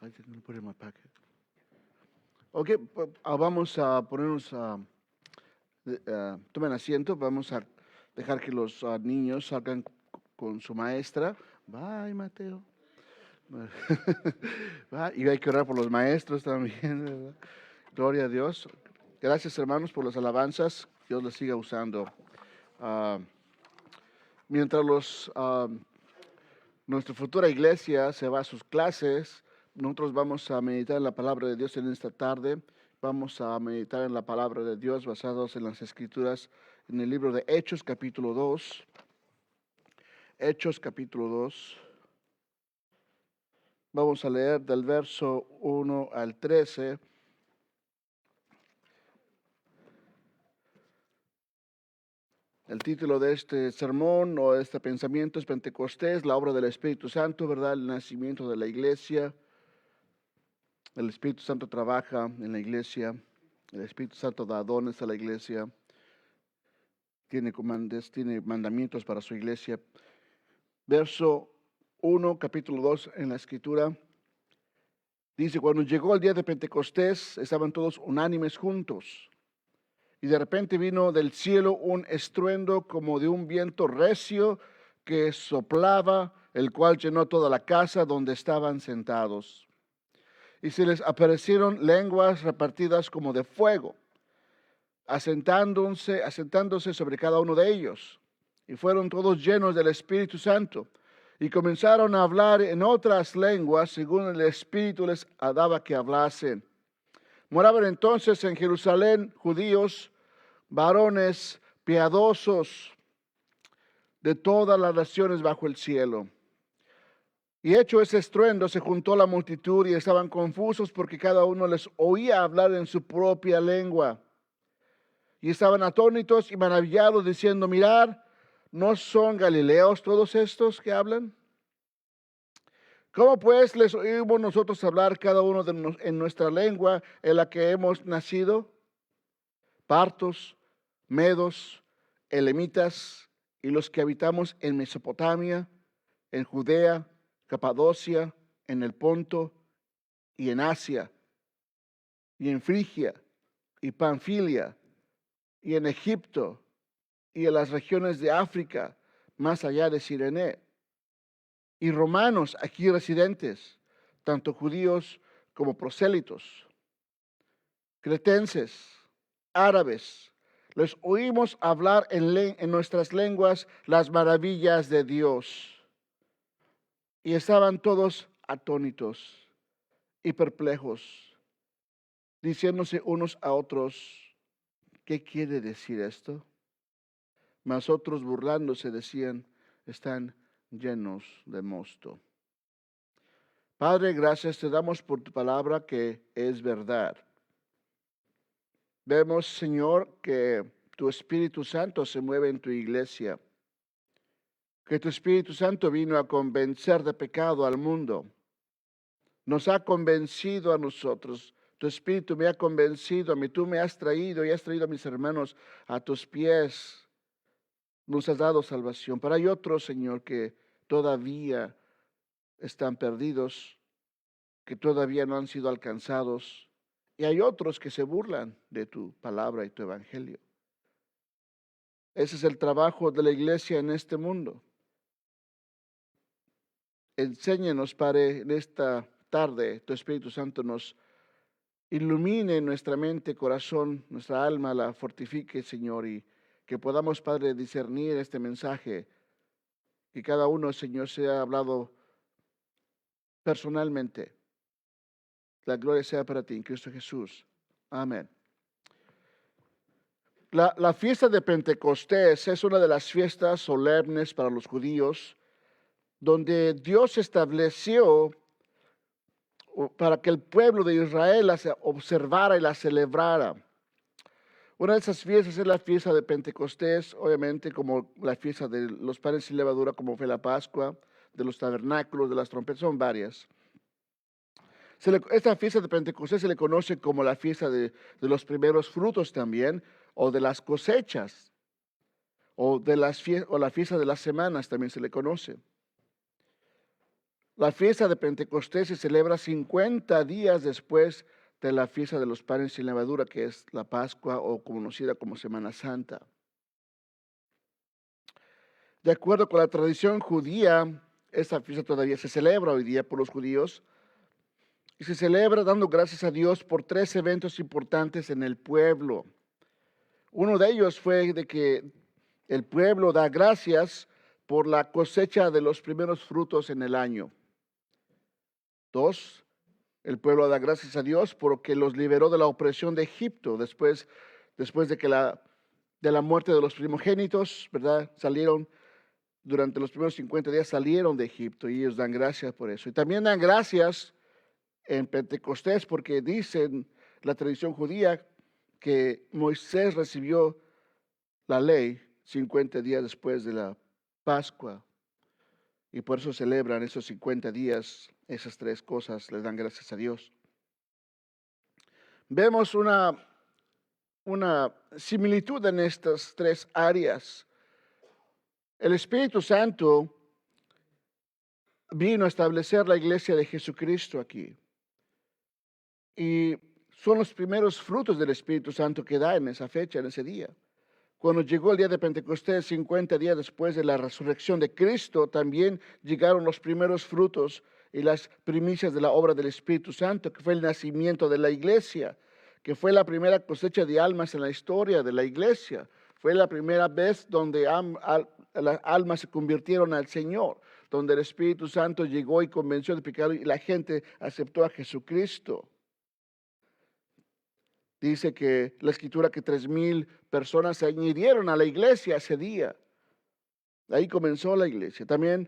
I didn't put it in my packet. Ok, vamos a ponernos, tomen asiento, vamos a dejar que los niños salgan con su maestra. Bye, Mateo. Y hay que orar por los maestros también, ¿verdad? Gloria a Dios. Gracias, hermanos, por las alabanzas. Dios les siga usando. Mientras nuestra futura iglesia se va a sus clases, nosotros vamos a meditar en la palabra de Dios en esta tarde. Vamos a meditar en la palabra de Dios basados en las Escrituras, en el libro de Hechos, capítulo 2. Hechos, capítulo 2. Vamos a leer del verso 1 al 13. El título de este sermón o este pensamiento es Pentecostés, la obra del Espíritu Santo, ¿verdad? El nacimiento de la iglesia. El Espíritu Santo trabaja en la iglesia. El Espíritu Santo da dones a la iglesia. Tiene mandamientos para su iglesia. Verso 1, capítulo 2 en la Escritura. Dice, cuando llegó el día de Pentecostés, estaban todos unánimes juntos. Y de repente vino del cielo un estruendo como de un viento recio que soplaba, el cual llenó toda la casa donde estaban sentados. Y se les aparecieron lenguas repartidas como de fuego, asentándose sobre cada uno de ellos. Y fueron todos llenos del Espíritu Santo. Y comenzaron a hablar en otras lenguas, según el Espíritu les daba que hablasen. Moraban entonces en Jerusalén judíos, varones piadosos de todas las naciones bajo el cielo. Y hecho ese estruendo, se juntó la multitud y estaban confusos porque cada uno les oía hablar en su propia lengua. Y estaban atónitos y maravillados diciendo, mirad, ¿no son galileos todos estos que hablan? ¿Cómo pues les oímos nosotros hablar cada uno en nuestra lengua en la que hemos nacido? Partos, medos, elamitas y los que habitamos en Mesopotamia, en Judea, Capadocia, en el Ponto y en Asia, y en Frigia y Panfilia, y en Egipto, y en las regiones de África, más allá de Cirene, y romanos aquí residentes, tanto judíos como prosélitos, cretenses, árabes, les oímos hablar en nuestras lenguas las maravillas de Dios. Y estaban todos atónitos y perplejos, diciéndose unos a otros, ¿qué quiere decir esto? Mas otros burlándose decían, están llenos de mosto. Padre, gracias te damos por tu palabra que es verdad. Vemos, Señor, que tu Espíritu Santo se mueve en tu iglesia, que tu Espíritu Santo vino a convencer de pecado al mundo. Nos ha convencido a nosotros. Tu Espíritu me ha convencido a mí. Tú me has traído y has traído a mis hermanos a tus pies. Nos has dado salvación. Pero hay otros, Señor, que todavía están perdidos, que todavía no han sido alcanzados. Y hay otros que se burlan de tu palabra y tu evangelio. Ese es el trabajo de la iglesia en este mundo. Enséñanos, Padre, en esta tarde, tu Espíritu Santo nos ilumine nuestra mente, corazón, nuestra alma, la fortifique, Señor, y que podamos, Padre, discernir este mensaje, que cada uno, Señor, sea hablado personalmente. La gloria sea para ti, en Cristo Jesús. Amén. La fiesta de Pentecostés es una de las fiestas solemnes para los judíos, donde Dios estableció para que el pueblo de Israel la observara y la celebrara. Una de esas fiestas es la fiesta de Pentecostés, obviamente como la fiesta de los panes sin levadura, como fue la Pascua, de los tabernáculos, de las trompetas, son varias. Esta fiesta de Pentecostés se le conoce como la fiesta de los primeros frutos también, o de las cosechas, o la fiesta de las semanas también se le conoce. La fiesta de Pentecostés se celebra 50 días después de la fiesta de los panes sin levadura, que es la Pascua o conocida como Semana Santa. De acuerdo con la tradición judía, esta fiesta todavía se celebra hoy día por los judíos y se celebra dando gracias a Dios por 3 eventos importantes en el pueblo. Uno de ellos fue de que el pueblo da gracias por la cosecha de los primeros frutos en el año. 2, el pueblo da gracias a Dios porque los liberó de la opresión de Egipto después de que de la muerte de los primogénitos, ¿verdad? Durante los primeros 50 días salieron de Egipto y ellos dan gracias por eso. Y también dan gracias en Pentecostés porque dicen la tradición judía que Moisés recibió la ley 50 días después de la Pascua. Y por eso celebran esos 50 días, esas 3 cosas, les dan gracias a Dios. Vemos una similitud en estas 3 áreas. El Espíritu Santo vino a establecer la iglesia de Jesucristo aquí. Y son los primeros frutos del Espíritu Santo que da en esa fecha, en ese día. Cuando llegó el día de Pentecostés, 50 días después de la resurrección de Cristo, también llegaron los primeros frutos y las primicias de la obra del Espíritu Santo, que fue el nacimiento de la iglesia, que fue la primera cosecha de almas en la historia de la iglesia. Fue la primera vez donde las almas se convirtieron al Señor, donde el Espíritu Santo llegó y convenció de pecado y la gente aceptó a Jesucristo. Dice que la escritura que 3,000 personas se añadieron a la iglesia ese día. Ahí comenzó la iglesia. También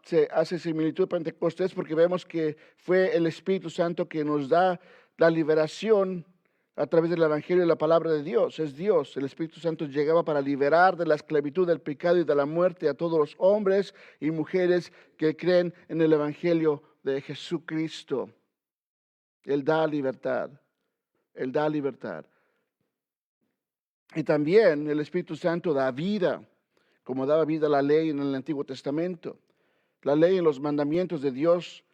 se hace similitud a Pentecostés porque vemos que fue el Espíritu Santo que nos da la liberación a través del Evangelio y la palabra de Dios. Es Dios. El Espíritu Santo llegaba para liberar de la esclavitud, del pecado y de la muerte a todos los hombres y mujeres que creen en el Evangelio de Jesucristo. Él da libertad. Él da libertad. Y también el Espíritu Santo da vida, como daba vida la ley en el Antiguo Testamento. La ley y los mandamientos de Dios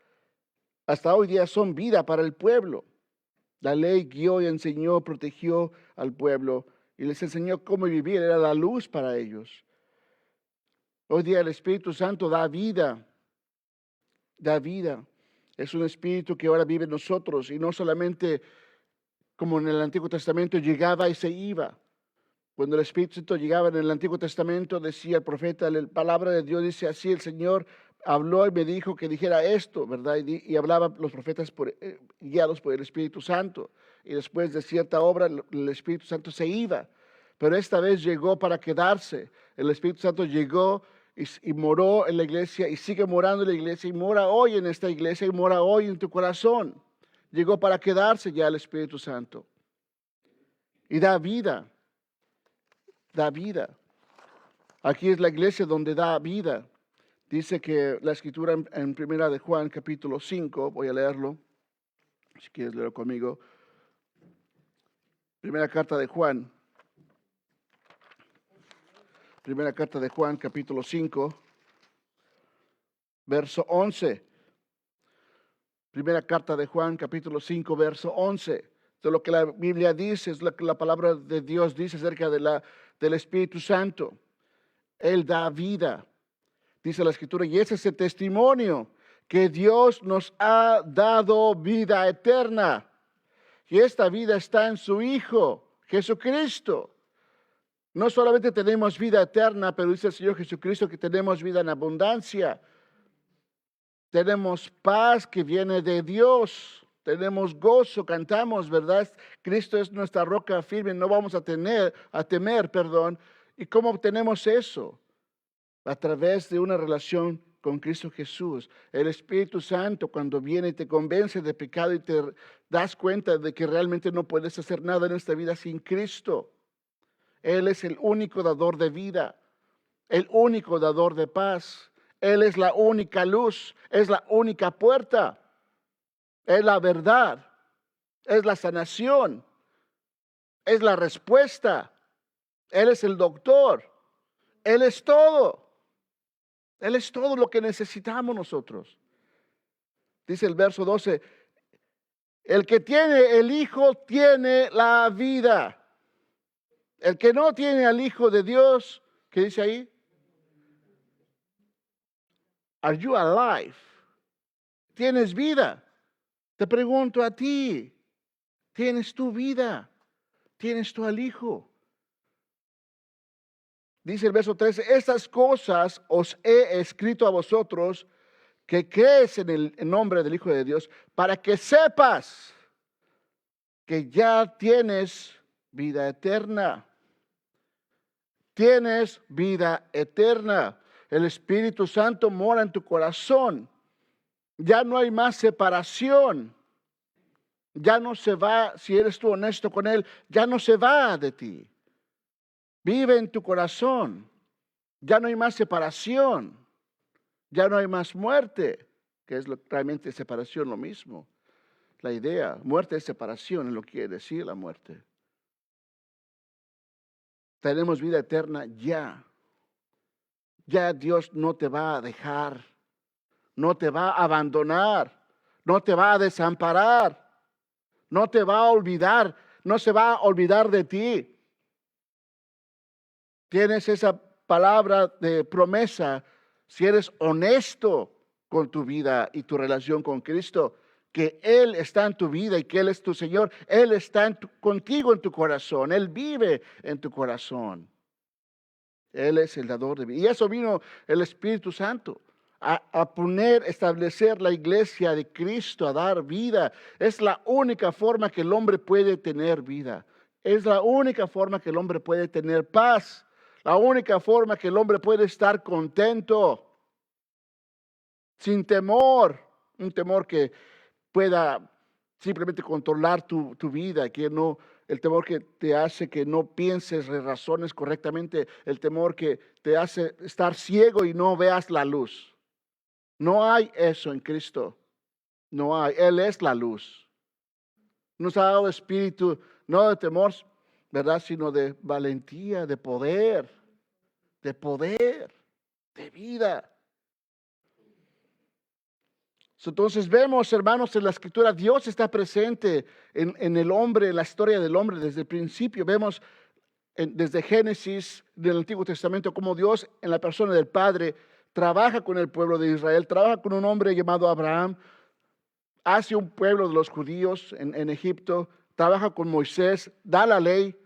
hasta hoy día son vida para el pueblo. La ley guió y enseñó, protegió al pueblo y les enseñó cómo vivir. Era la luz para ellos. Hoy día el Espíritu Santo da vida. Da vida. Es un Espíritu que ahora vive en nosotros y no solamente como en el Antiguo Testamento llegaba y se iba. Cuando el Espíritu Santo llegaba en el Antiguo Testamento, decía el profeta, la palabra de Dios dice así, el Señor habló y me dijo que dijera esto, ¿verdad? Y hablaban los profetas guiados por el Espíritu Santo. Y después de cierta obra, el Espíritu Santo se iba. Pero esta vez llegó para quedarse. El Espíritu Santo llegó y moró en la iglesia y sigue morando en la iglesia y mora hoy en esta iglesia y mora hoy en tu corazón. Llegó para quedarse ya el Espíritu Santo. Y da vida. Da vida. Aquí es la iglesia donde da vida. Dice que la escritura en primera de Juan, capítulo 5, voy a leerlo, si quieres leerlo conmigo. Primera carta de Juan. Primera carta de Juan, capítulo 5, verso 11. Primera carta de Juan, capítulo 5, verso 11. De lo que la Biblia dice, es lo que la palabra de Dios dice acerca del Espíritu Santo. Él da vida. Dice la Escritura, y ese es el testimonio, que Dios nos ha dado vida eterna. Y esta vida está en su Hijo, Jesucristo. No solamente tenemos vida eterna, pero dice el Señor Jesucristo que tenemos vida en abundancia. Tenemos paz que viene de Dios. Tenemos gozo, cantamos, ¿verdad? Cristo es nuestra roca firme, no vamos a temer. ¿Y cómo obtenemos eso? A través de una relación con Cristo Jesús. El Espíritu Santo, cuando viene y te convence de pecado y te das cuenta de que realmente no puedes hacer nada en esta vida sin Cristo. Él es el único dador de vida, el único dador de paz. Él es la única luz, es la única puerta, es la verdad, es la sanación, es la respuesta. Él es el doctor, Él es todo. Él es todo lo que necesitamos nosotros. Dice el verso 12, el que tiene el Hijo tiene la vida. El que no tiene al Hijo de Dios, ¿qué dice ahí? Are you alive? ¿Tienes vida? Te pregunto a ti, ¿tienes tu vida? ¿Tienes tú al Hijo? Dice el verso 13, estas cosas os he escrito a vosotros que crees en el nombre del Hijo de Dios, para que sepas que ya tienes vida eterna. Tienes vida eterna. El Espíritu Santo mora en tu corazón. Ya no hay más separación. Ya no se va, si eres tú honesto con Él, ya no se va de ti. Vive en tu corazón. Ya no hay más separación. Ya no hay más muerte, que es realmente separación lo mismo. La idea, muerte es separación, es lo que quiere decir la muerte. Tenemos vida eterna ya. Ya Dios no te va a dejar, no te va a abandonar, no te va a desamparar, no te va a olvidar, no se va a olvidar de ti. Tienes esa palabra de promesa si eres honesto con tu vida y tu relación con Cristo, que Él está en tu vida y que Él es tu Señor. Él está contigo en tu corazón, Él vive en tu corazón. Él es el dador de vida. Y eso vino el Espíritu Santo a poner, establecer la iglesia de Cristo, a dar vida. Es la única forma que el hombre puede tener vida. Es la única forma que el hombre puede tener paz. La única forma que el hombre puede estar contento, sin temor, un temor que pueda simplemente controlar tu vida, que no, el temor que te hace que no pienses, razones correctamente, el temor que te hace estar ciego y no veas la luz. No hay eso en Cristo, no hay, Él es la luz. Nos ha dado espíritu, no de temor, ¿verdad? Sino de valentía, de poder, de vida. Entonces vemos, hermanos, en la Escritura, Dios está presente en el hombre, en la historia del hombre desde el principio. Vemos desde Génesis del Antiguo Testamento cómo Dios en la persona del Padre trabaja con el pueblo de Israel, trabaja con un hombre llamado Abraham, hace un pueblo de los judíos en Egipto, trabaja con Moisés, da la ley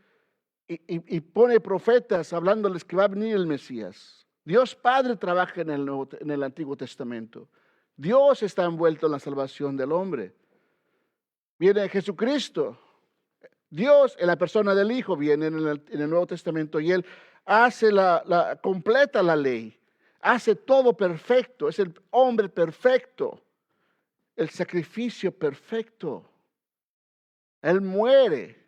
y pone profetas hablándoles que va a venir el Mesías. Dios Padre trabaja en el Antiguo Testamento. Dios está envuelto en la salvación del hombre. Viene Jesucristo. Dios en la persona del Hijo viene en el Nuevo Testamento y Él hace completa la ley. Hace todo perfecto. Es el hombre perfecto. El sacrificio perfecto. Él muere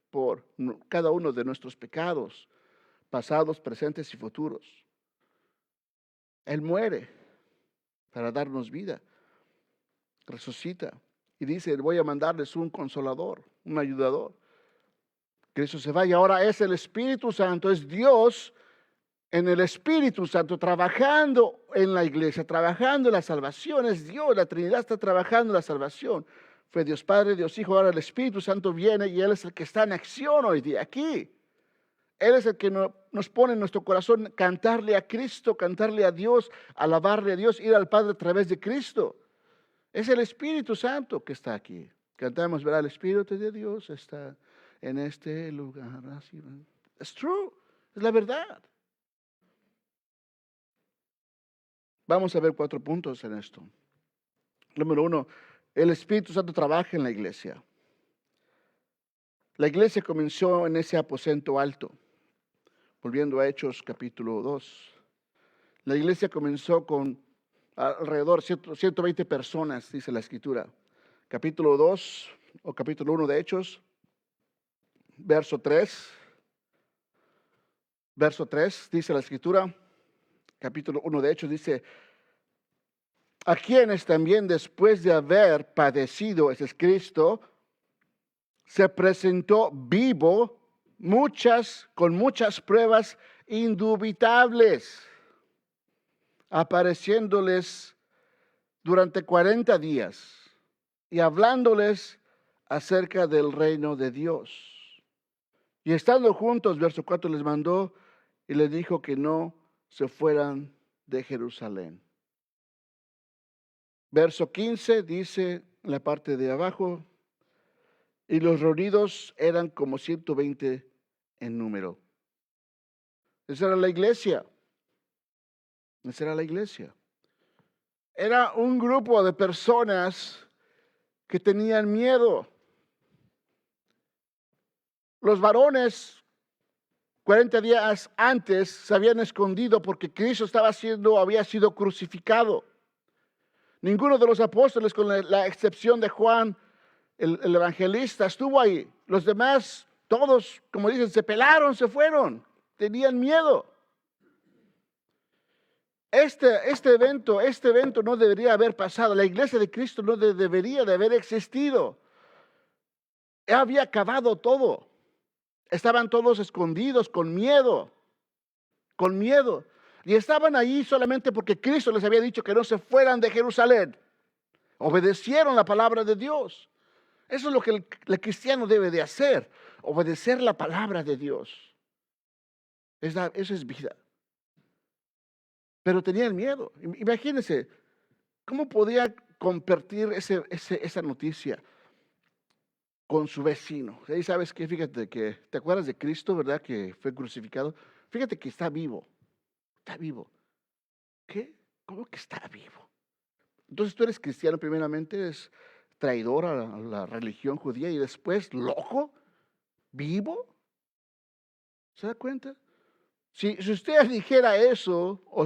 por cada uno de nuestros pecados, pasados, presentes y futuros. Él muere para darnos vida. Resucita. Y dice, voy a mandarles un consolador, un ayudador. Cristo se va y ahora es el Espíritu Santo, es Dios en el Espíritu Santo trabajando en la iglesia, trabajando en la salvación. Es Dios, la Trinidad está trabajando en la salvación. Fue Dios Padre, Dios Hijo, ahora el Espíritu Santo viene y Él es el que está en acción hoy día aquí. Él es el que nos pone en nuestro corazón cantarle a Cristo, cantarle a Dios, alabarle a Dios, ir al Padre a través de Cristo. Es el Espíritu Santo que está aquí. Cantamos, ¿verdad? El Espíritu de Dios está en este lugar. Es true, es la verdad. Vamos a ver 4 puntos en esto. Número 1, el Espíritu Santo trabaja en la iglesia. La iglesia comenzó en ese aposento alto. Volviendo a Hechos capítulo 2. La iglesia comenzó con alrededor de 120 personas, dice la Escritura. Capítulo 2 o capítulo 1 de Hechos, verso 3. Verso 3 dice la Escritura, capítulo 1 de Hechos, dice, a quienes también después de haber padecido, ese es Cristo, se presentó vivo con muchas pruebas indubitables. apareciéndoles durante 40 días y hablándoles acerca del reino de Dios. Y estando juntos, verso 4, les mandó y les dijo que no se fueran de Jerusalén. Verso 15 dice en la parte de abajo, y los reunidos eran como 120 en número. Esa era la iglesia. Esa era la iglesia. Era un grupo de personas que tenían miedo. Los varones 40 días antes se habían escondido porque Cristo había sido crucificado. Ninguno de los apóstoles, con la excepción de Juan, el evangelista, estuvo ahí. Los demás, todos, como dicen, se pelaron, se fueron. Tenían miedo. Este evento no debería haber pasado. La iglesia de Cristo no debería de haber existido. Había acabado todo. Estaban todos escondidos con miedo. Con miedo. Y estaban ahí solamente porque Cristo les había dicho que no se fueran de Jerusalén. Obedecieron la palabra de Dios. Eso es lo que el cristiano debe de hacer. Obedecer la palabra de Dios. Eso es vida. Pero tenían miedo. Imagínense, ¿cómo podía compartir esa noticia con su vecino? Y sabes qué, fíjate que, ¿te acuerdas de Cristo, verdad? Que fue crucificado. Fíjate que está vivo. Está vivo. ¿Qué? ¿Cómo que está vivo? Entonces tú eres cristiano primeramente, eres traidor a la religión judía y después loco, vivo. ¿Se da cuenta? Si usted dijera eso o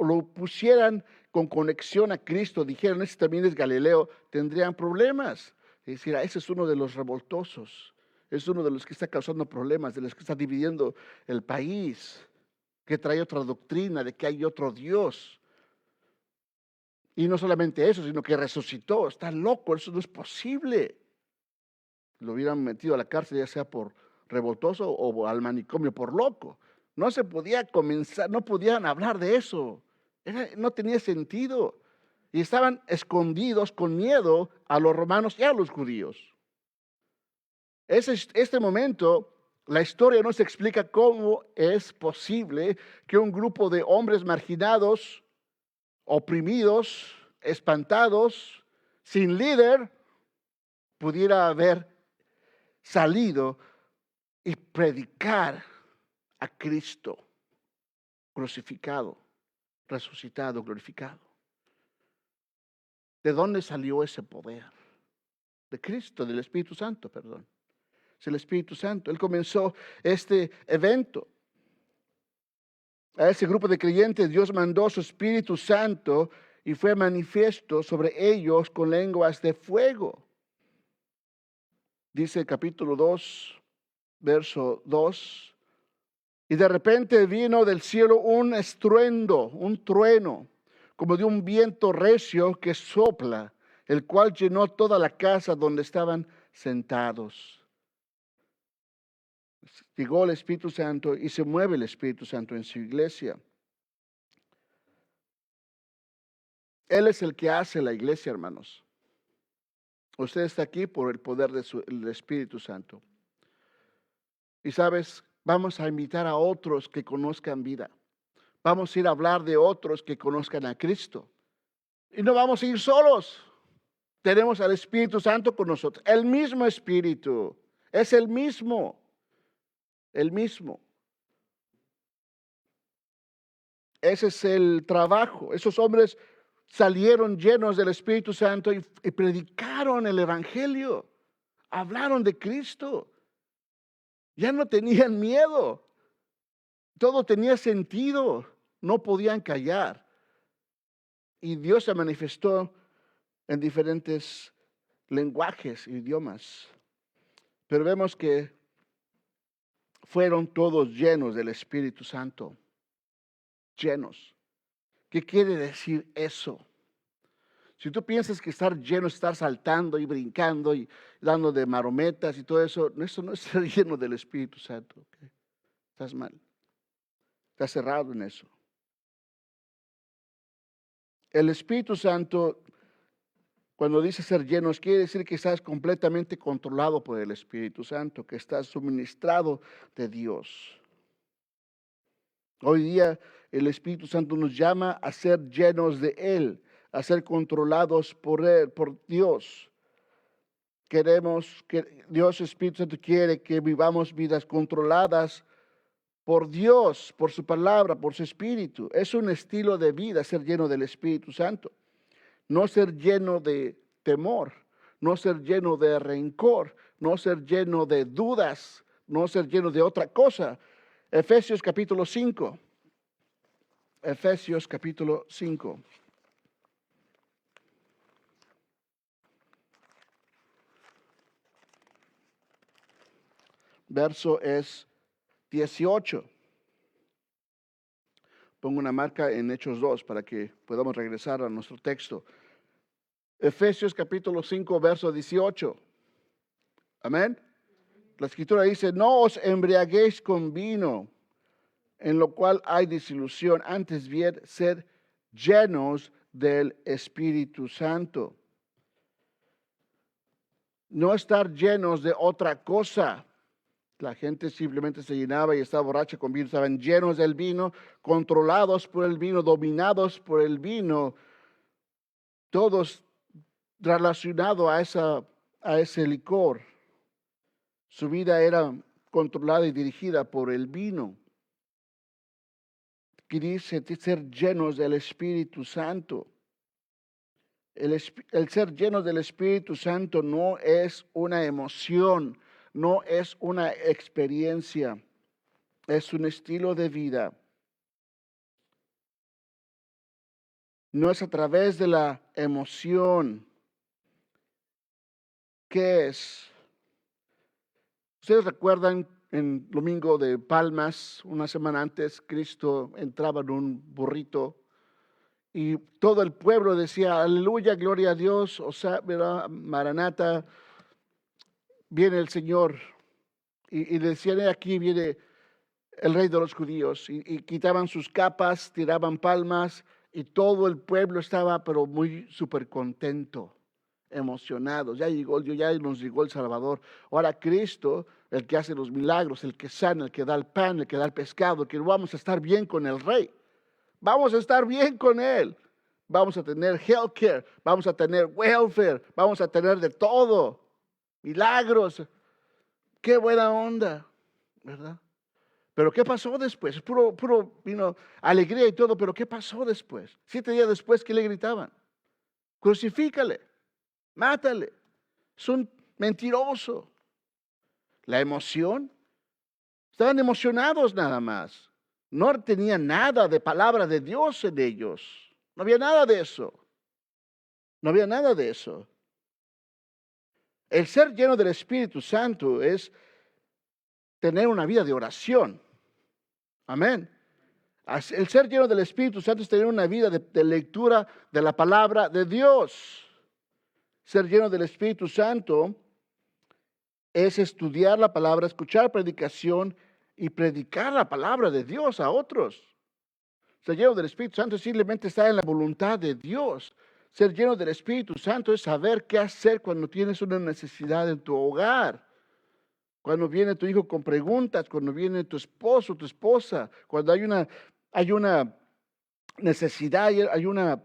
lo pusieran con conexión a Cristo, dijeran, ese también es Galileo, tendrían problemas. Es decir, ese es uno de los revoltosos, es uno de los que está causando problemas, de los que está dividiendo el país, que trae otra doctrina de que hay otro Dios. Y no solamente eso, sino que resucitó. Está loco, eso no es posible. Lo hubieran metido a la cárcel, ya sea por revoltoso o al manicomio por loco. No se podía comenzar, no podían hablar de eso. No tenía sentido. Y estaban escondidos con miedo a los romanos y a los judíos. Este momento, la historia nos explica cómo es posible que un grupo de hombres marginados, oprimidos, espantados, sin líder, pudiera haber salido y predicar a Cristo crucificado, resucitado, glorificado. ¿De dónde salió ese poder? De Cristo, del Espíritu Santo, perdón. Es el Espíritu Santo. Él comenzó este evento. A ese grupo de creyentes Dios mandó su Espíritu Santo y fue manifiesto sobre ellos con lenguas de fuego. Dice el capítulo 2, verso 2. Y de repente vino del cielo un estruendo, un trueno, como de un viento recio que sopla, el cual llenó toda la casa donde estaban sentados. Llegó el Espíritu Santo y se mueve el Espíritu Santo en su iglesia. Él es el que hace la iglesia, hermanos. Usted está aquí por el poder del Espíritu Santo. Y sabes, vamos a invitar a otros que conozcan vida. Vamos a ir a hablar de otros que conozcan a Cristo. Y no vamos a ir solos. Tenemos al Espíritu Santo con nosotros. El mismo Espíritu. Es el mismo. El mismo. Ese es el trabajo. Esos hombres salieron llenos del Espíritu Santo y predicaron el Evangelio. Hablaron de Cristo. Ya no tenían miedo. Todo tenía sentido. No podían callar. Y Dios se manifestó en diferentes lenguajes, idiomas. Pero vemos que fueron todos llenos del Espíritu Santo. Llenos. ¿Qué quiere decir eso? Si tú piensas que estar lleno es estar saltando y brincando y dando de marometas y todo eso no es estar lleno del Espíritu Santo. ¿Okay? Estás mal. Estás cerrado en eso. El Espíritu Santo, cuando dice ser llenos, quiere decir que estás completamente controlado por el Espíritu Santo, que estás suministrado de Dios. Hoy día el Espíritu Santo nos llama a ser llenos de Él, a ser controlados por Él, por Dios. Queremos que Dios Espíritu Santo quiere que vivamos vidas controladas por Dios, por su palabra, por su Espíritu. Es un estilo de vida ser lleno del Espíritu Santo. No ser lleno de temor, no ser lleno de rencor, no ser lleno de dudas, no ser lleno de otra cosa. Efesios capítulo 5. Efesios capítulo 5. Verso es 18. Pongo una marca en Hechos 2 para que podamos regresar a nuestro texto. Efesios capítulo 5, verso 18. Amén. La escritura dice, no os embriaguéis con vino, en lo cual hay disolución, antes bien ser llenos del Espíritu Santo. No estar llenos de otra cosa. La gente simplemente se llenaba y estaba borracha con vino, estaban llenos del vino, controlados por el vino, dominados por el vino, todos relacionados a ese licor. Su vida era controlada y dirigida por el vino. Quiere ser llenos del Espíritu Santo. El ser llenos del Espíritu Santo no es una emoción, no es una experiencia, es un estilo de vida. No es a través de la emoción. ¿Qué es? Ustedes recuerdan en Domingo de Palmas, una semana antes, Cristo entraba en un burrito y todo el pueblo decía, aleluya, gloria a Dios, o sea, Maranata, viene el Señor. Y decían, aquí viene el rey de los judíos. Y quitaban sus capas, tiraban palmas y todo el pueblo estaba pero muy súper contento, emocionados. Ya llegó Dios, ya nos llegó el Salvador. Ahora Cristo, el que hace los milagros, el que sana, el que da el pan, el que da el pescado, que vamos a estar bien con el rey. Vamos a estar bien con él. Vamos a tener healthcare, vamos a tener welfare, vamos a tener de todo. Milagros. Qué buena onda, ¿verdad? Pero ¿qué pasó después? Puro, alegría y todo, pero ¿qué pasó después? 7 días después, ¿qué le gritaban? Crucifícale, mátale, es un mentiroso. La emoción, estaban emocionados nada más. No tenían nada de palabra de Dios en ellos. No había nada de eso. No había nada de eso. El ser lleno del Espíritu Santo es tener una vida de oración. Amén. El ser lleno del Espíritu Santo es tener una vida de lectura de la palabra de Dios. Ser lleno del Espíritu Santo es estudiar la palabra, escuchar predicación y predicar la palabra de Dios a otros. Ser lleno del Espíritu Santo es simplemente estar en la voluntad de Dios. Ser lleno del Espíritu Santo es saber qué hacer cuando tienes una necesidad en tu hogar. Cuando viene tu hijo con preguntas, cuando viene tu esposo, tu esposa, cuando hay una necesidad, hay una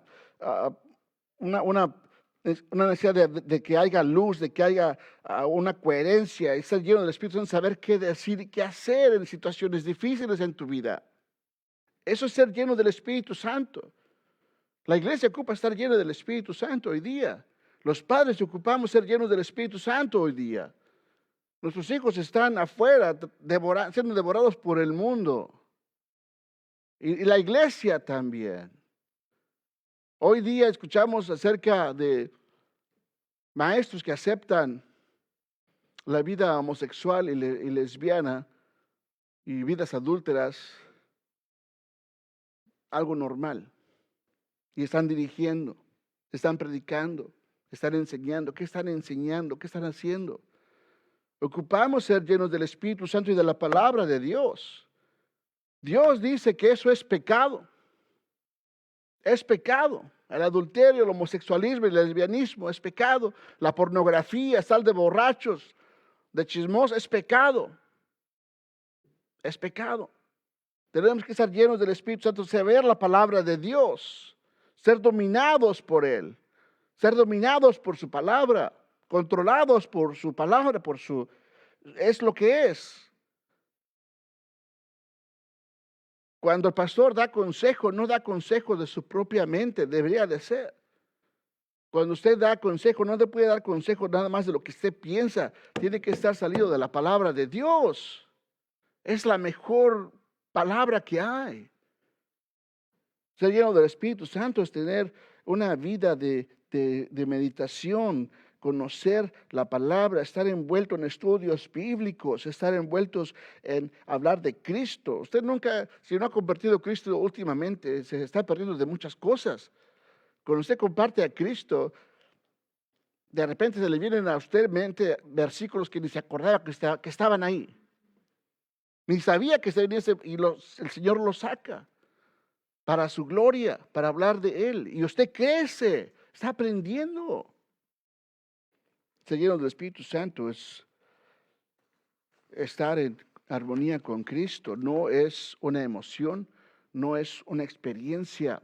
necesidad de que haya luz, de que haya una coherencia, y ser lleno del Espíritu Santo, saber qué decir y qué hacer en situaciones difíciles en tu vida. Eso es ser lleno del Espíritu Santo. La iglesia ocupa estar llena del Espíritu Santo hoy día. Los padres ocupamos ser llenos del Espíritu Santo hoy día. Nuestros hijos están afuera siendo devorados por el mundo. Y la iglesia también. Hoy día escuchamos acerca de maestros que aceptan la vida homosexual y lesbiana y vidas adúlteras, algo normal. Y están dirigiendo, están predicando, están enseñando. ¿Qué están enseñando? ¿Qué están haciendo? Ocupamos ser llenos del Espíritu Santo y de la palabra de Dios. Dios dice que eso es pecado. Es pecado. El adulterio, el homosexualismo, el lesbianismo es pecado. La pornografía, estar de borrachos, de chismosos, es pecado. Es pecado. Tenemos que estar llenos del Espíritu Santo, saber la palabra de Dios, ser dominados por Él, ser dominados por su palabra, controlados por su palabra, es lo que es. Cuando el pastor da consejo, no da consejo de su propia mente, debería de ser. Cuando usted da consejo, no le puede dar consejo nada más de lo que usted piensa, tiene que estar salido de la palabra de Dios. Es la mejor palabra que hay. Ser lleno del Espíritu Santo es tener una vida de meditación, conocer la palabra, estar envuelto en estudios bíblicos, estar envueltos en hablar de Cristo. Usted nunca, si no ha convertido a Cristo últimamente, se está perdiendo de muchas cosas. Cuando usted comparte a Cristo, de repente se le vienen a usted mente versículos que ni se acordaba que estaban ahí. Ni sabía que estaban ahí y el Señor los saca para su gloria, para hablar de Él. Y usted crece, está aprendiendo. Ser lleno del Espíritu Santo es estar en armonía con Cristo. No es una emoción, no es una experiencia.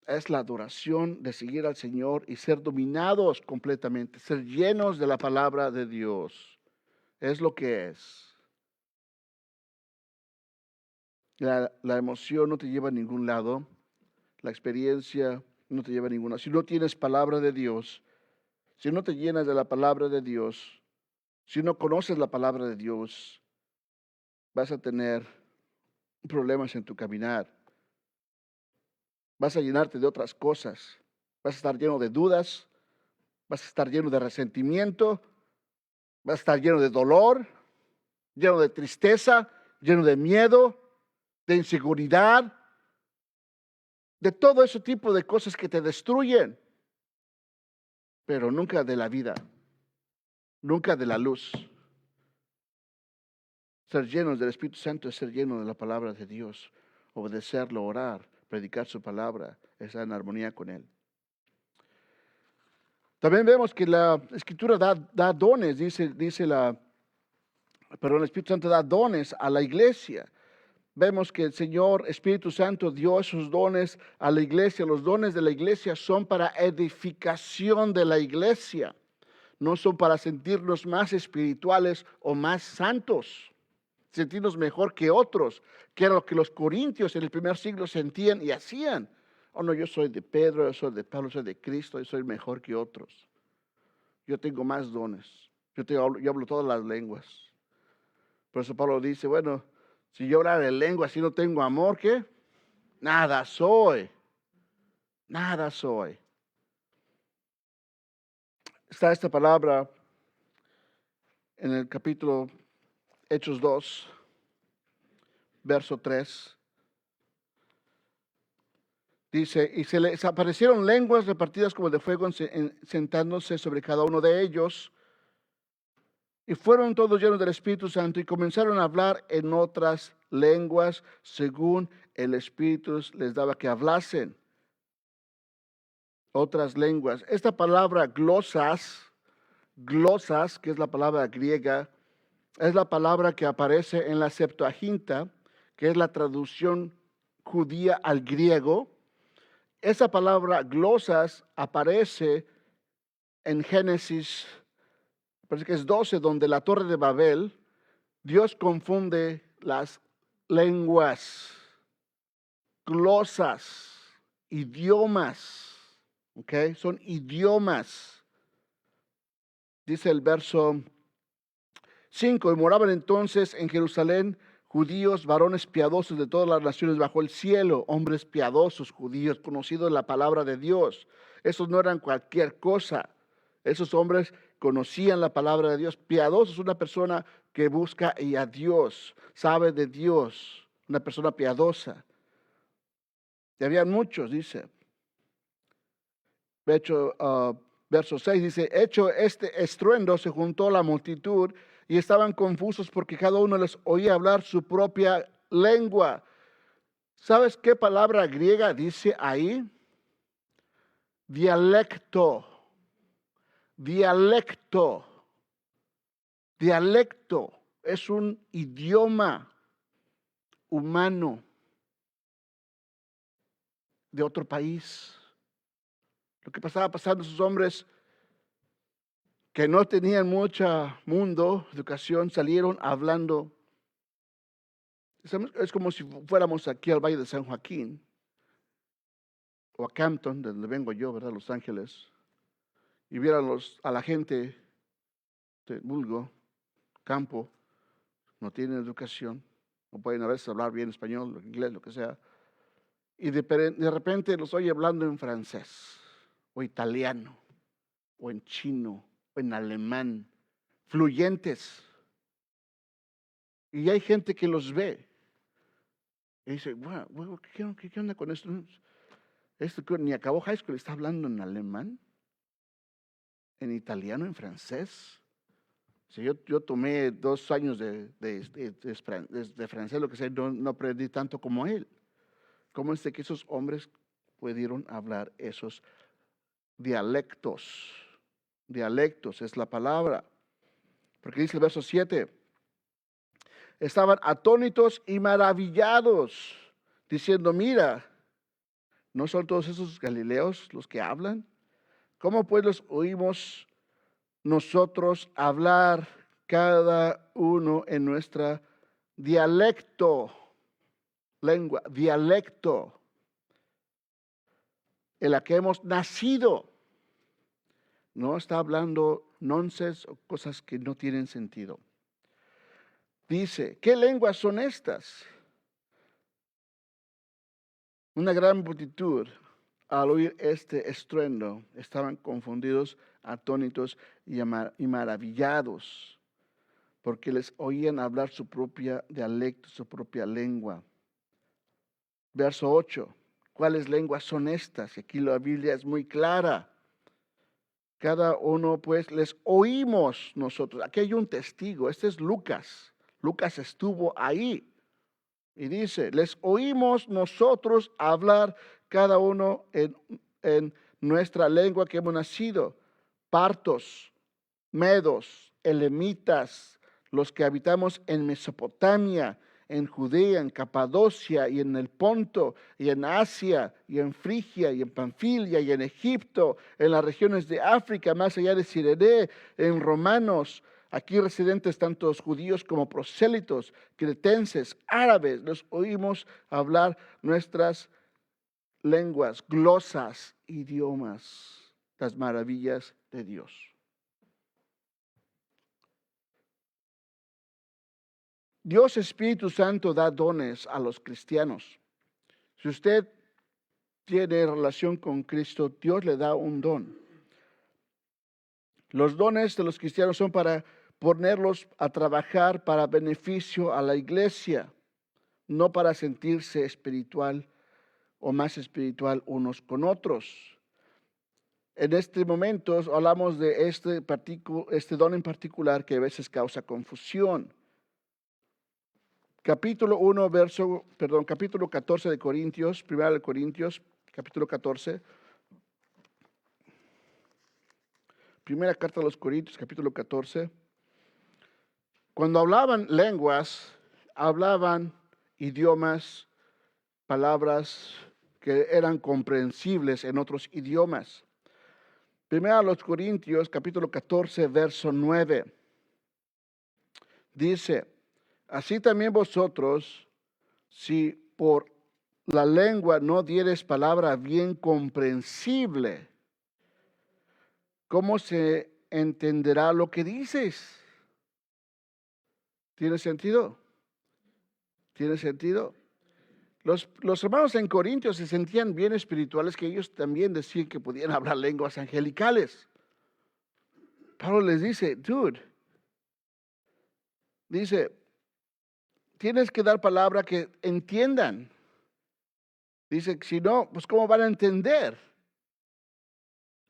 Es la adoración de seguir al Señor y ser dominados completamente, ser llenos de la palabra de Dios. Es lo que es. La emoción no te lleva a ningún lado. La experiencia no te lleva a ningún lado. Si no tienes palabra de Dios, si no te llenas de la palabra de Dios, si no conoces la palabra de Dios, vas a tener problemas en tu caminar. Vas a llenarte de otras cosas. Vas a estar lleno de dudas. Vas a estar lleno de resentimiento. Vas a estar lleno de dolor, lleno de tristeza, lleno de miedo, de inseguridad, de todo ese tipo de cosas que te destruyen, pero nunca de la vida, nunca de la luz. Ser llenos del Espíritu Santo es ser lleno de la palabra de Dios, obedecerlo, orar, predicar su palabra, estar en armonía con Él. También vemos que la Escritura da dones, el Espíritu Santo da dones a la iglesia. Vemos que el Señor Espíritu Santo dio esos dones a la iglesia. Los dones de la iglesia son para edificación de la iglesia. No son para sentirnos más espirituales o más santos, sentirnos mejor que otros, que era lo que los corintios en el primer siglo sentían y hacían. Oh, no, yo soy de Pedro, yo soy de Pablo, soy de Cristo, yo soy mejor que otros. Yo tengo más dones. Yo hablo todas las lenguas. Por eso Pablo dice, bueno, si yo hablara en lengua, si no tengo amor, ¿qué? Nada soy. Nada soy. Está esta palabra en el capítulo Hechos 2, verso 3. Dice, y se les aparecieron lenguas repartidas como de fuego, sentándose sobre cada uno de ellos. Y fueron todos llenos del Espíritu Santo y comenzaron a hablar en otras lenguas según el Espíritu les daba que hablasen. Otras lenguas. Esta palabra glosas, que es la palabra griega, es la palabra que aparece en la Septuaginta, que es la traducción judía al griego. Esa palabra glosas aparece en Génesis, parece que es 12, donde la torre de Babel, Dios confunde las lenguas, glosas, idiomas, ¿ok? Son idiomas. Dice el verso 5, y moraban entonces en Jerusalén judíos, varones piadosos de todas las naciones bajo el cielo, hombres piadosos, judíos, conocidos en la palabra de Dios. Esos no eran cualquier cosa. Esos hombres conocían la palabra de Dios. Piadoso es una persona que busca a Dios, sabe de Dios, una persona piadosa. Y había muchos, dice. De hecho, verso 6 dice, hecho este estruendo, se juntó la multitud y estaban confusos porque cada uno les oía hablar su propia lengua. ¿Sabes qué palabra griega dice ahí? Dialecto. Dialecto. Dialecto es un idioma humano de otro país. Lo que estaba pasando a esos hombres que no tenían mucho mundo, educación, salieron hablando. Es como si fuéramos aquí al Valle de San Joaquín o a Campton, de donde vengo yo, ¿verdad? Los Ángeles, y vieran a la gente de vulgo, campo, no tienen educación, no pueden a veces hablar bien español, inglés, lo que sea, y de repente los oye hablando en francés, o italiano, o en chino, o en alemán, fluyentes. Y hay gente que los ve y dice, wow, ¿qué onda con esto? Esto ni acabó high school, está hablando en alemán, en italiano, en francés. Si yo tomé 2 años de francés, lo que sea, no aprendí tanto como él. ¿Cómo es de que esos hombres pudieron hablar esos dialectos? Dialectos es la palabra. Porque dice el verso 7, estaban atónitos y maravillados, diciendo, mira, ¿no son todos esos galileos los que hablan? ¿Cómo pues los oímos nosotros hablar cada uno en nuestra dialecto, lengua, dialecto, en la que hemos nacido? No está hablando nonsense o cosas que no tienen sentido. Dice, ¿qué lenguas son estas? Una gran multitud, al oír este estruendo, estaban confundidos, atónitos y maravillados, porque les oían hablar su propia dialecto, su propia lengua. Verso 8, ¿cuáles lenguas son estas? Y aquí la Biblia es muy clara. Cada uno, pues, les oímos nosotros. Aquí hay un testigo, este es Lucas. Lucas estuvo ahí. Y dice, les oímos nosotros hablar cada uno en nuestra lengua que hemos nacido. Partos, medos, elamitas, los que habitamos en Mesopotamia, en Judea, en Capadocia y en el Ponto, y en Asia, y en Frigia, y en Panfilia, y en Egipto, en las regiones de África, más allá de Cirene, en romanos, aquí residentes tantos judíos como prosélitos, cretenses, árabes, los oímos hablar nuestras lenguas, glosas, idiomas, las maravillas de Dios. Dios Espíritu Santo da dones a los cristianos. Si usted tiene relación con Cristo, Dios le da un don. Los dones de los cristianos son para ponerlos a trabajar para beneficio a la iglesia, no para sentirse espiritual o más espiritual unos con otros. En este momento hablamos de este don en particular que a veces causa confusión. Capítulo 14 de Corintios, 1 de Corintios, capítulo 14. Primera carta a los Corintios, capítulo 14. Cuando hablaban lenguas, hablaban idiomas, palabras que eran comprensibles en otros idiomas. Primera a los Corintios, capítulo 14, verso 9. Dice, así también vosotros, si por la lengua no dieres palabra bien comprensible, ¿cómo se entenderá lo que dices? ¿Tiene sentido? ¿Tiene sentido? Los hermanos en Corintios se sentían bien espirituales, que ellos también decían que podían hablar lenguas angelicales. Pablo les dice, tienes que dar palabra que entiendan. Dice, si no, pues ¿cómo van a entender?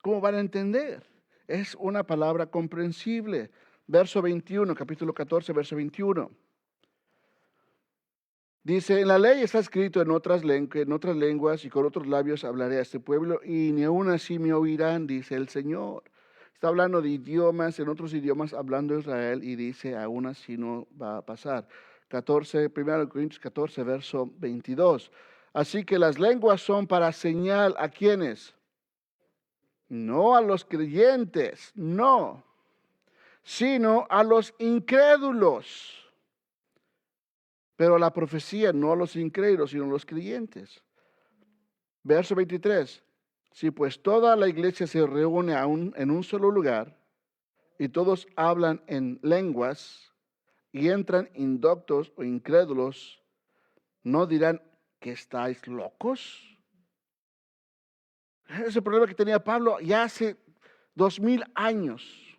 ¿Cómo van a entender? Es una palabra comprensible. Verso 21, capítulo 14, verso 21. Dice, en la ley está escrito en otras lenguas y con otros labios hablaré a este pueblo y ni aun así me oirán, dice el Señor. Está hablando de idiomas, en otros idiomas hablando Israel y dice, aún así no va a pasar. 1 Corintios 14, verso 22. Así que las lenguas son para señal a quienes, no a los creyentes, no, sino a los incrédulos. Pero la profecía no a los incrédulos, sino a los creyentes. Verso 23. Si pues toda la iglesia se reúne en un solo lugar y todos hablan en lenguas y entran indoctos o incrédulos, ¿no dirán que estáis locos? Ese es el problema que tenía Pablo ya hace 2000 años.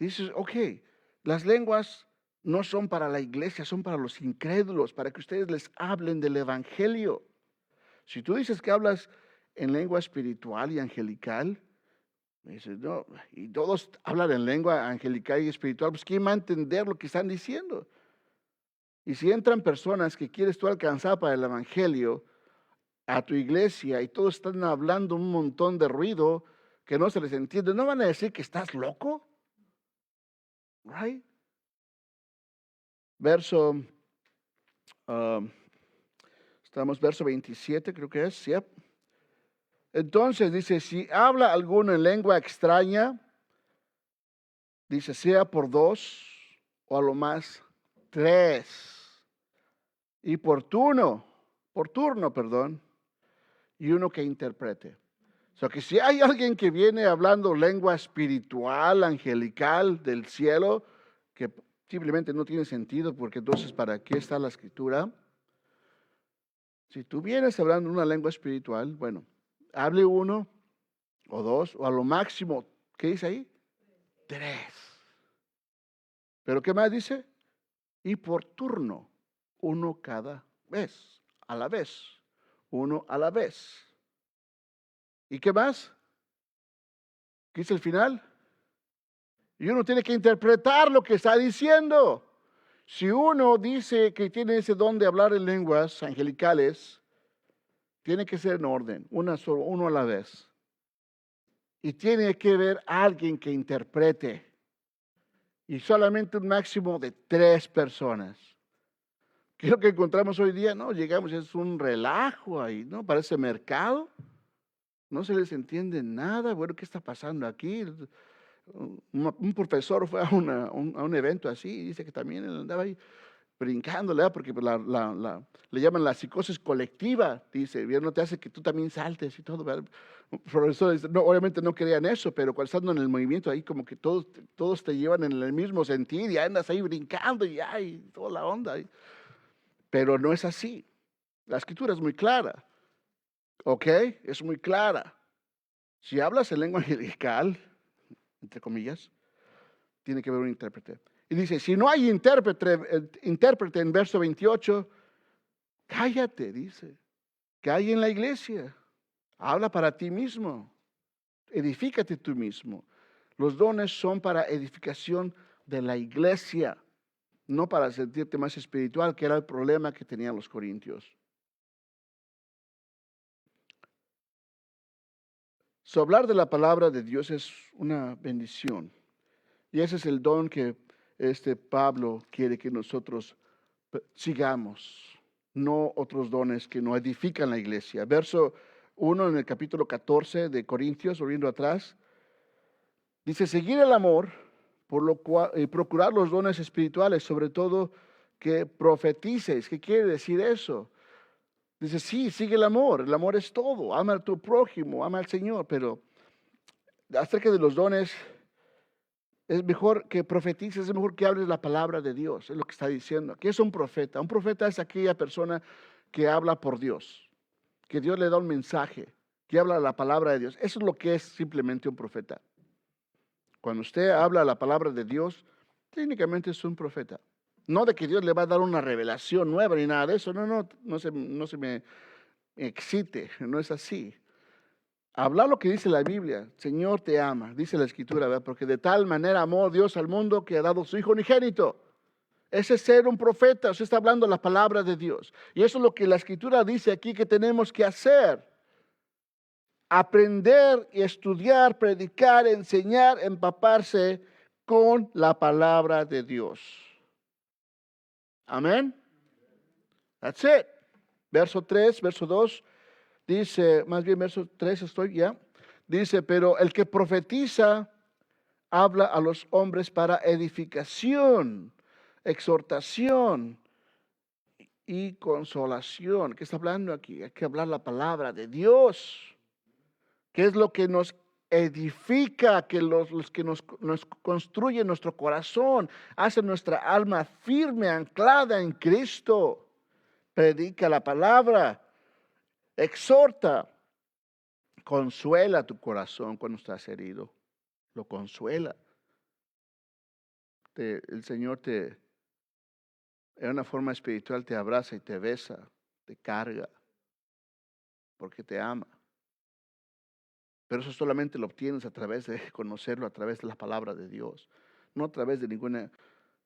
Dices, ok, las lenguas no son para la iglesia, son para los incrédulos, para que ustedes les hablen del evangelio. Si tú dices que hablas en lengua espiritual y angelical, me dices, no, y todos hablan en lengua angelical y espiritual, pues ¿quién va a entender lo que están diciendo? Y si entran personas que quieres tú alcanzar para el evangelio a tu iglesia y todos están hablando un montón de ruido que no se les entiende, ¿no van a decir que estás loco? Right? Verso 27, creo que es, ¿sí? Entonces dice, si habla alguno en lengua extraña, dice, sea por 2 o a lo más 3. Y por turno, perdón, y uno que interprete. O sea, que si hay alguien que viene hablando lengua espiritual, angelical, del cielo, que simplemente no tiene sentido, porque entonces, ¿para qué está la escritura? Si tú vienes hablando una lengua espiritual, bueno, hable 1 o 2, o a lo máximo, ¿qué dice ahí? 3. ¿Pero qué más dice? Y por turno, uno cada vez, a la vez, uno a la vez. ¿Y qué más? ¿Qué dice el final? Y uno tiene que interpretar lo que está diciendo. Si uno dice que tiene ese don de hablar en lenguas angelicales, tiene que ser en orden, uno a la vez. Y tiene que haber alguien que interprete. Y solamente un máximo de 3 personas. ¿Qué es lo que encontramos hoy día? No, llegamos, es un relajo ahí, ¿no? Parece mercado. No se les entiende nada. Bueno, ¿qué está pasando aquí? Un profesor fue a un evento así y dice que también él andaba ahí brincándole, ¿verdad? Porque le llaman la psicosis colectiva, dice, no te hace que tú también saltes y todo, ¿verdad? El profesor dice, no, obviamente no querían eso, pero cuando estando en el movimiento ahí como que todos te llevan en el mismo sentido y andas ahí brincando y ay, toda la onda. Pero no es así. La escritura es muy clara, ¿ok? Es muy clara. Si hablas en lengua angelical, entre comillas, tiene que haber un intérprete. Y dice, si no hay intérprete en verso 28, cállate, dice, que hay en la iglesia. Habla para ti mismo. Edifícate tú mismo. Los dones son para edificación de la iglesia, no para sentirte más espiritual, que era el problema que tenían los corintios. Hablar de la palabra de Dios es una bendición. Y ese es el don que Pablo quiere que nosotros sigamos, no otros dones que no edifican la iglesia. Verso 1 en el capítulo 14 de Corintios, volviendo atrás, dice, seguir el amor, por lo cual, procurar los dones espirituales, sobre todo que profetices. ¿Qué quiere decir eso? Dice, sí, sigue el amor es todo, ama a tu prójimo, ama al Señor, pero acerca de los dones, es mejor que profetices, es mejor que hables la palabra de Dios, es lo que está diciendo. ¿Qué es un profeta? Un profeta es aquella persona que habla por Dios, que Dios le da un mensaje, que habla la palabra de Dios. Eso es lo que es simplemente un profeta. Cuando usted habla la palabra de Dios, técnicamente es un profeta. No de que Dios le va a dar una revelación nueva ni nada de eso. No se me excite, no es así. Hablar lo que dice la Biblia, Señor te ama, dice la Escritura, ¿verdad? Porque de tal manera amó Dios al mundo que ha dado su Hijo unigénito. Ese es ser un profeta. Usted está hablando la palabra de Dios. Y eso es lo que la Escritura dice aquí que tenemos que hacer. Aprender y estudiar, predicar, enseñar, empaparse con la palabra de Dios. Amén. That's it. Verso 3, verso 2, dice, más bien verso 3 estoy ya. Dice, pero el que profetiza habla a los hombres para edificación, exhortación y consolación. ¿Qué está hablando aquí? Hay que hablar la palabra de Dios. ¿Qué es lo que nos edifica? Que los que nos construyen nuestro corazón, hacen nuestra alma firme, anclada en Cristo. Predica la palabra, exhorta, consuela tu corazón cuando estás herido. Lo consuela. El Señor en una forma espiritual te abraza y te besa, te carga, porque te ama. Pero eso solamente lo obtienes a través de conocerlo, a través de la palabra de Dios, no a través de ninguna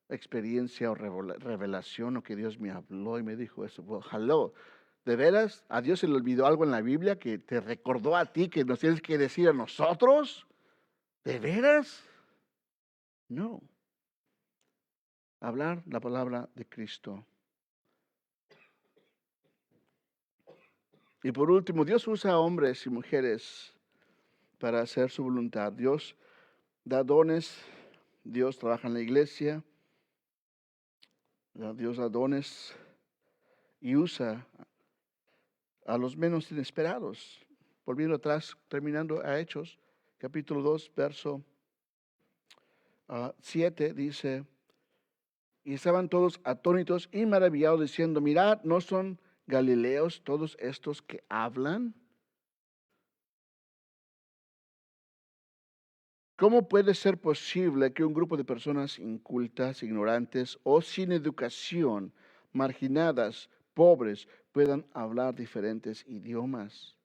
experiencia o revelación o que Dios me habló y me dijo eso. Well, hello. ¿De veras? ¿A Dios se le olvidó algo en la Biblia que te recordó a ti que nos tienes que decir a nosotros? ¿De veras? No. Hablar la palabra de Cristo. Y por último, Dios usa a hombres y mujeres para hacer su voluntad. Dios da dones, Dios trabaja en la iglesia, Dios da dones y usa a los menos inesperados. Volviendo atrás, terminando a Hechos, capítulo 2, verso 7, dice, y estaban todos atónitos y maravillados diciendo, mirad, ¿no son galileos todos estos que hablan? ¿Cómo puede ser posible que un grupo de personas incultas, ignorantes o sin educación, marginadas, pobres, puedan hablar diferentes idiomas?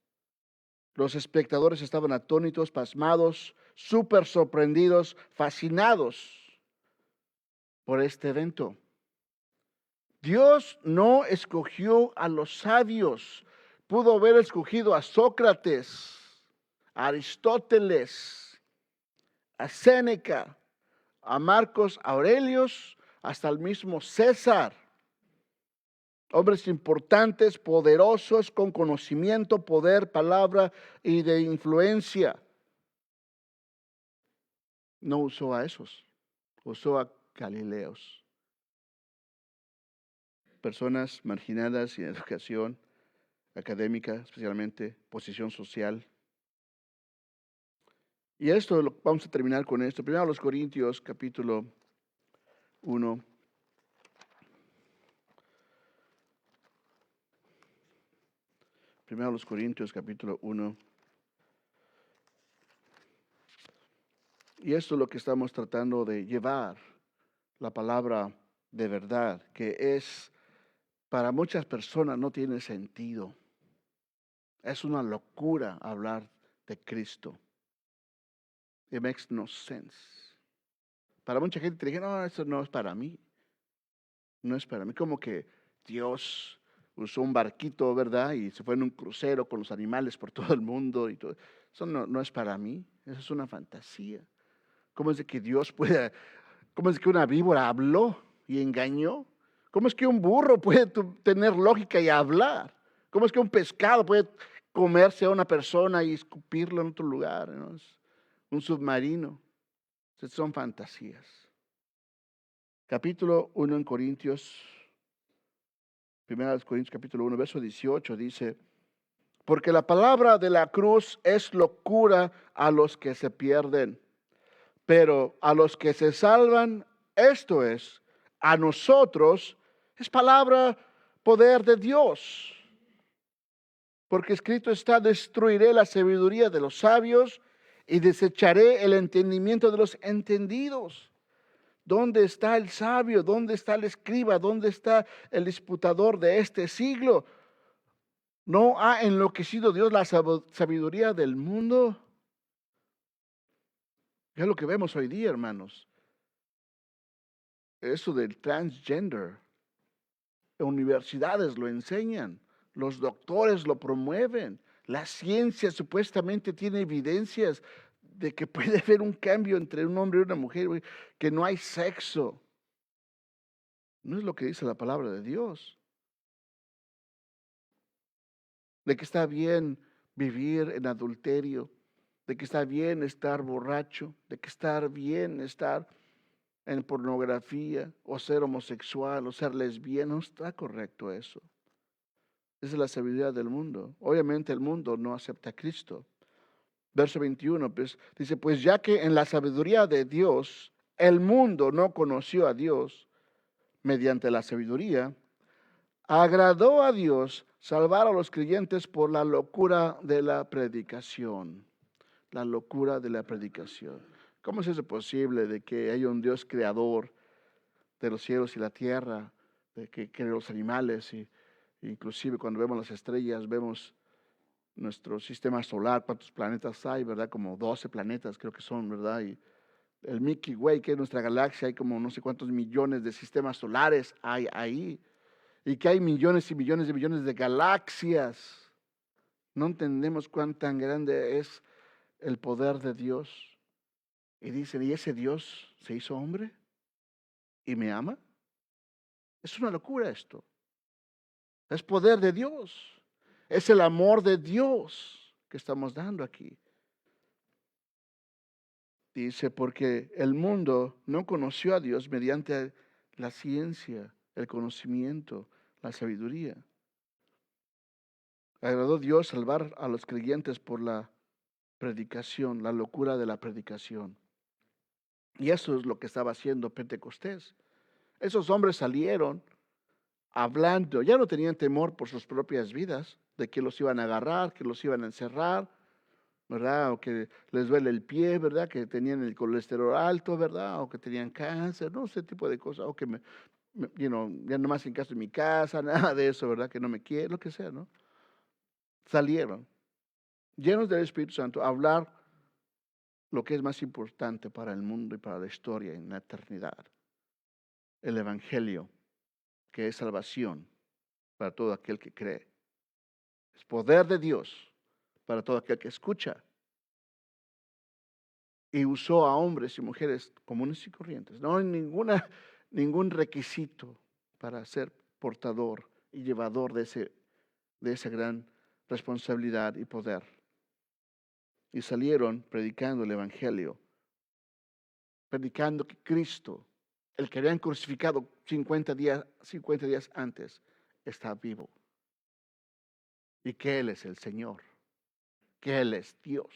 Los espectadores estaban atónitos, pasmados, súper sorprendidos, fascinados por este evento. Dios no escogió a los sabios. Pudo haber escogido a Sócrates, a Aristóteles, a Séneca, a Marcos Aurelios, hasta el mismo César. Hombres importantes, poderosos, con conocimiento, poder, palabra y de influencia. No usó a esos, usó a galileos. Personas marginadas sin educación académica, especialmente posición social. Y esto vamos a terminar con esto. Primero a los Corintios, capítulo 1. Primero a los Corintios, capítulo 1. Y esto es lo que estamos tratando de llevar, la palabra de verdad, que es, para muchas personas no tiene sentido. Es una locura hablar de Cristo. It makes no sense. Para mucha gente te dije, no, eso no es para mí. No es para mí. Como que Dios usó un barquito, ¿verdad? Y se fue en un crucero con los animales por todo el mundo. Y todo. Eso no es para mí. Eso es una fantasía. ¿Cómo es de que Dios pueda, cómo es de que una víbora habló y engañó? ¿Cómo es que un burro puede tener lógica y hablar? ¿Cómo es que un pescado puede comerse a una persona y escupirlo en otro lugar? ¿No? Es un submarino. Son fantasías. Capítulo 1 en Corintios, 1 Corintios capítulo 1, verso 18 dice, porque la palabra de la cruz es locura a los que se pierden, pero a los que se salvan, esto es, a nosotros, es palabra, poder de Dios. Porque escrito está, destruiré la sabiduría de los sabios y desecharé el entendimiento de los entendidos. ¿Dónde está el sabio? ¿Dónde está el escriba? ¿Dónde está el disputador de este siglo? ¿No ha enloquecido Dios la sabiduría del mundo? Es lo que vemos hoy día, hermanos. eso del transgender. Universidades lo enseñan, los doctores lo promueven, la ciencia supuestamente tiene evidencias de que puede haber un cambio entre un hombre y una mujer, que no hay sexo. No es lo que dice la palabra de Dios. De que está bien vivir en adulterio, de que está bien estar borracho, de que está bien estar en pornografía, o ser homosexual, o ser lesbiana. No está correcto eso. Esa es la sabiduría del mundo. Obviamente el mundo no acepta a Cristo. Verso 21, pues, dice, pues ya que en la sabiduría de Dios el mundo no conoció a Dios mediante la sabiduría, agradó a Dios salvar a los creyentes por la locura de la predicación. La locura de la predicación. ¿Cómo es eso posible de que haya un Dios creador de los cielos y la tierra, de que crea los animales, y inclusive cuando vemos las estrellas, vemos nuestro sistema solar, cuántos planetas hay, ¿verdad? Como 12 planetas creo que son, ¿verdad? Y el Milky Way, que es nuestra galaxia, hay como no sé cuántos millones de sistemas solares hay ahí. Y que hay millones y millones y millones de galaxias. No entendemos cuán tan grande es el poder de Dios. Y dicen, ¿y ese Dios se hizo hombre? ¿Y me ama? Es una locura esto. Es poder de Dios. Es el amor de Dios que estamos dando aquí. Dice, porque el mundo no conoció a Dios mediante la ciencia, el conocimiento, la sabiduría. Agradó Dios salvar a los creyentes por la predicación, la locura de la predicación. Y eso es lo que estaba haciendo Pentecostés. Esos hombres salieron hablando, ya no tenían temor por sus propias vidas, de que los iban a agarrar, que los iban a encerrar, ¿verdad? O que les duele el pie, ¿verdad? Que tenían el colesterol alto, ¿verdad? O que tenían cáncer, no, ese tipo de cosas. O que ya nomás en casa de mi casa, nada de eso, ¿verdad? Que no me quiere, lo que sea, ¿no? Salieron, llenos del Espíritu Santo, a hablar lo que es más importante para el mundo y para la historia en la eternidad. El Evangelio, que es salvación para todo aquel que cree. Es poder de Dios para todo aquel que escucha. Y usó a hombres y mujeres comunes y corrientes. No hay ningún requisito para ser portador y llevador de esa gran responsabilidad y poder. Y salieron predicando el Evangelio, predicando que Cristo, el que habían crucificado 50 días antes, está vivo. Y que Él es el Señor, que Él es Dios,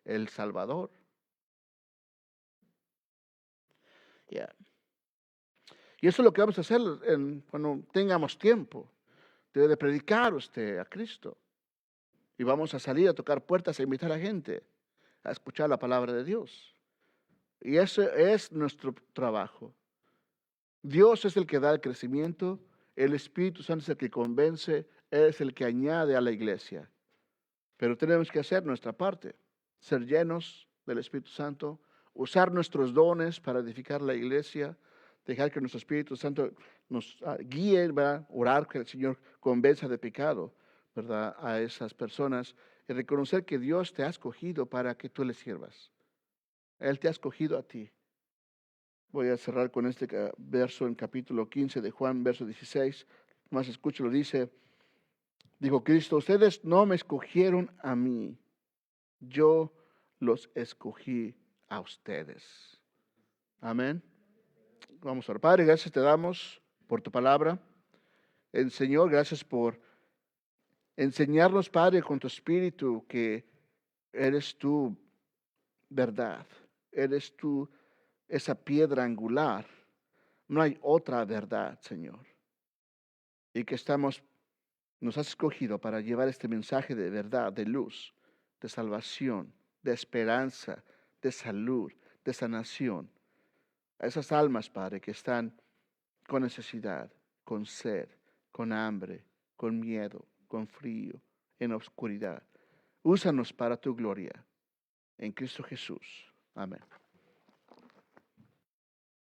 el Salvador. Yeah. Y eso es lo que vamos a hacer cuando tengamos tiempo. Debe de predicar usted a Cristo. Y vamos a salir a tocar puertas e invitar a la gente a escuchar la palabra de Dios. Y ese es nuestro trabajo. Dios es el que da el crecimiento, el Espíritu Santo es el que convence, es el que añade a la iglesia. Pero tenemos que hacer nuestra parte, ser llenos del Espíritu Santo, usar nuestros dones para edificar la iglesia, dejar que nuestro Espíritu Santo nos guíe, ¿verdad? Orar que el Señor convenza de pecado, ¿verdad? A esas personas y reconocer que Dios te ha escogido para que tú le sirvas. Él te ha escogido a ti. Voy a cerrar con este verso en capítulo 15 de Juan, verso 16. Más escúchalo, dijo Cristo, ustedes no me escogieron a mí, yo los escogí a ustedes. Amén. Vamos a orar. Padre, gracias te damos por tu palabra. El Señor, gracias por enseñarnos, Padre, con tu espíritu que eres tú verdad. Eres tú esa piedra angular. No hay otra verdad, Señor. Y que nos has escogido para llevar este mensaje de verdad, de luz, de salvación, de esperanza, de salud, de sanación. A esas almas, Padre, que están con necesidad, con sed, con hambre, con miedo, con frío, en oscuridad. Úsanos para tu gloria. En Cristo Jesús. Amén.